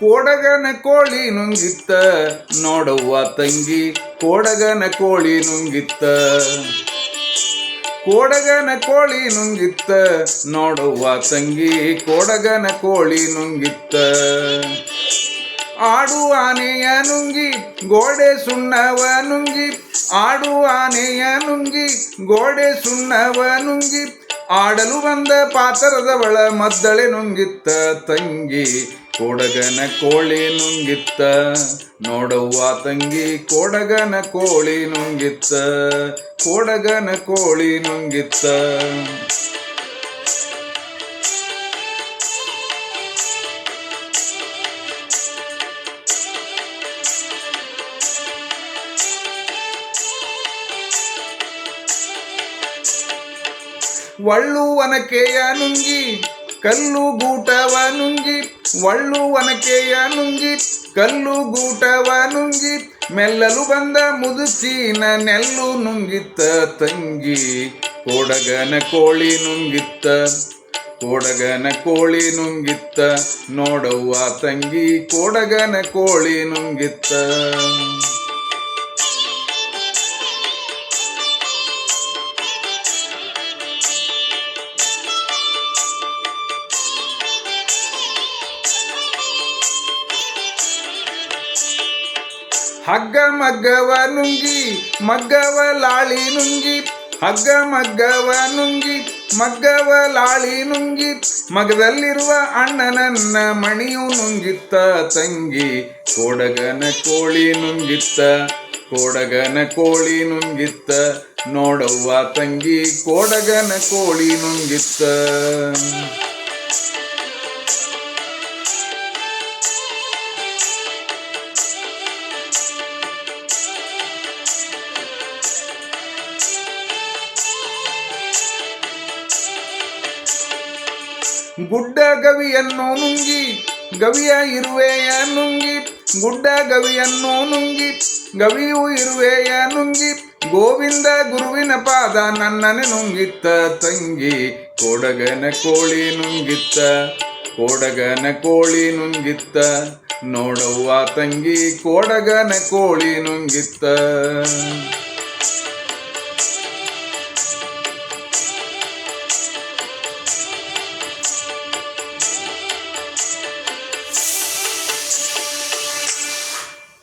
ಕೋಡಗನ ಕೋಳಿ ನುಂಗಿತ್ತ ನೋಡವ್ವ ತಂಗಿ ಕೋಡಗನ ಕೋಳಿ ನುಂಗಿತ್ತ ಕೋಡಗನ ಕೋಳಿ ನುಂಗಿತ್ತ ನೋಡವ್ವ ತಂಗಿ ಕೋಡಗನ ಕೋಳಿ ನುಂಗಿತ್ತ ಆಡು ಆನೆಯ ನುಂಗಿ ಗೋಡೆ ಸುಣ್ಣವ ನುಂಗಿ ಆಡು ಆನೆಯ ನುಂಗಿ ಗೋಡೆ ಸುಣ್ಣವ ನುಂಗಿ ಆಡಲು ಬಂದ ಪಾತರದವಳ ಮದ್ದಳೆ ನುಂಗಿತ್ತ ತಂಗಿ ಕೋಡಗನ ಕೋಳಿ ನುಂಗಿತ್ತ ನೋಡವ್ವ ತಂಗಿ ಕೋಡಗನ ಕೋಳಿ ನುಂಗಿತ್ತ ಕೋಡಗನ ಕೋಳಿ ನುಂಗಿತ್ತ ಒಳ್ಳು ಒನಕೆಯ ನುಂಗಿ ಕಲ್ಲು ಗೂಟವ ನುಂಗಿ ಒಳ್ಳು ಒನಕೆಯ ನುಂಗಿ ಕಲ್ಲು ಗೂಟವ ನುಂಗಿ ಮೆಲ್ಲಲು ಬಂದ ಮುದುಚಿನ ನೆಲ್ಲು ನುಂಗಿತ್ತ ತಂಗಿ ಕೋಡಗನ ಕೋಳಿ ನುಂಗಿತ್ತ ಕೋಡಗನ ಕೋಳಿ ನುಂಗಿತ್ತ ನೋಡವ್ವ ತಂಗಿ ಕೋಡಗನ ಕೋಳಿ ನುಂಗಿತ್ತ ಹಗ್ಗ ಮಗ್ಗವ ನುಂಗಿ ಮಗ್ಗವ ಲಾಳಿ ನುಂಗಿ ಹಗ್ಗ ಮಗ್ಗವ ನುಂಗಿ ಮಗ್ಗವ ಲಾಳಿ ನುಂಗಿ ಮಗದಲ್ಲಿರುವ ಅಣ್ಣನನ್ನ ಮಣಿಯು ನುಂಗಿತ್ತ ತಂಗಿ ಕೋಡಗನ ಕೋಳಿ ನುಂಗಿತ್ತ ಕೋಡಗನ ಕೋಳಿ ನುಂಗಿತ್ತ ನೋಡವ್ವ ತಂಗಿ ಕೋಡಗನ ಕೋಳಿ ನುಂಗಿತ್ತ ಗುಡ್ಡ ಗವಿಯನ್ನು ನುಂಗಿ ಗವಿಯ ಇರುವೆಯ ನುಂಗಿ ಗುಡ್ಡ ಗವಿಯನ್ನು ನುಂಗಿ ಗವಿಯು ಇರುವೆಯ ನುಂಗಿ ಗೋವಿಂದ ಗುರುವಿನ ಪಾದ ನನ್ನನೆ ನುಂಗಿತ್ತ ತಂಗಿ ಕೋಡಗನ ಕೋಳಿ ನುಂಗಿತ್ತ ಕೋಡಗನ ಕೋಳಿ ನುಂಗಿತ್ತ ನೋಡವ್ವ ತಂಗಿ ಕೋಡಗನ ಕೋಳಿ ನುಂಗಿತ್ತ